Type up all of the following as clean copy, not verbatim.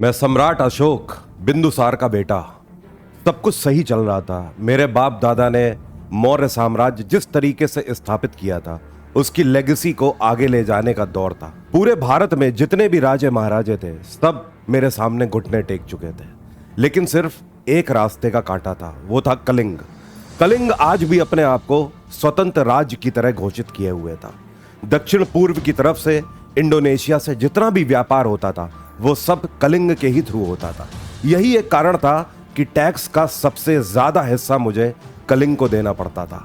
मैं सम्राट अशोक, बिंदुसार का बेटा। सब कुछ सही चल रहा था। मेरे बाप दादा ने मौर्य साम्राज्य जिस तरीके से स्थापित किया था, उसकी लेगेसी को आगे ले जाने का दौर था। पूरे भारत में जितने भी राजे महाराजे थे, सब मेरे सामने घुटने टेक चुके थे। लेकिन सिर्फ एक रास्ते का कांटा था, वो था कलिंग। कलिंग आज भी अपने आप को स्वतंत्र राज्य की तरह घोषित किए हुए था। दक्षिण पूर्व की तरफ से इंडोनेशिया से जितना भी व्यापार होता था, वो सब कलिंग के ही थ्रू होता था। यही एक कारण था कि टैक्स का सबसे ज्यादा हिस्सा मुझे कलिंग को देना पड़ता था।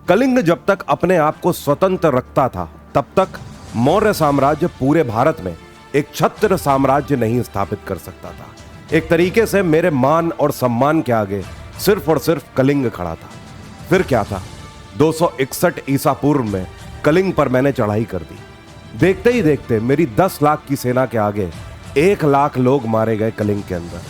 कलिंग जब तक अपने आप को स्वतंत्र रखता था, तब तक मौर्य साम्राज्य पूरे भारत में एक छत्र साम्राज्य नहीं स्थापित कर सकता था। एक तरीके से मेरे मान और सम्मान के आगे सिर्फ और सिर्फ कलिंग खड़ा था। फिर क्या था, 261 ईसा पूर्व में कलिंग पर मैंने चढ़ाई कर दी। देखते ही देखते मेरी 10 लाख की सेना के आगे 1 लाख लोग मारे गए कलिंग के अंदर।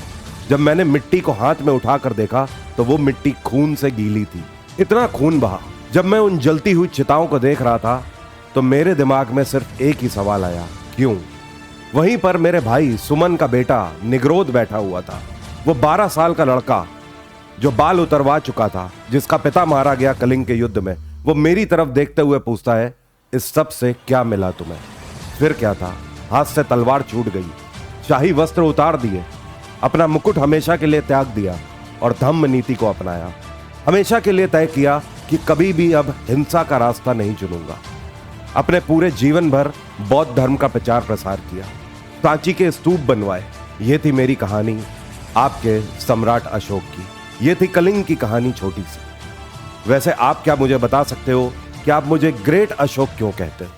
जब मैंने मिट्टी को हाथ में उठाकर देखा तो वो मिट्टी खून से गीली थी। इतना खून बहा। जब मैं उन जलती हुई चिताओं को देख रहा था तो मेरे दिमाग में सिर्फ एक ही सवाल आया, क्यों? वहीं पर मेरे भाई सुमन का बेटा निग्रोध बैठा हुआ था। वो 12 साल का लड़का जो बाल उतरवा चुका था, जिसका पिता मारा गया कलिंग के युद्ध में, वो मेरी तरफ देखते हुए पूछता है, इस सब से क्या मिला तुम्हें? फिर क्या था, हाथ से तलवार छूट गई, शाही वस्त्र उतार दिए, अपना मुकुट हमेशा के लिए त्याग दिया और धम्म नीति को अपनाया। हमेशा के लिए तय किया कि कभी भी अब हिंसा का रास्ता नहीं चुनूंगा। अपने पूरे जीवन भर बौद्ध धर्म का प्रचार प्रसार किया, सांची के स्तूप बनवाए। ये थी मेरी कहानी आपके सम्राट अशोक की। ये थी कलिंग की कहानी, छोटी सी। वैसे आप क्या मुझे बता सकते हो कि आप मुझे ग्रेट अशोक क्यों कहते हैं?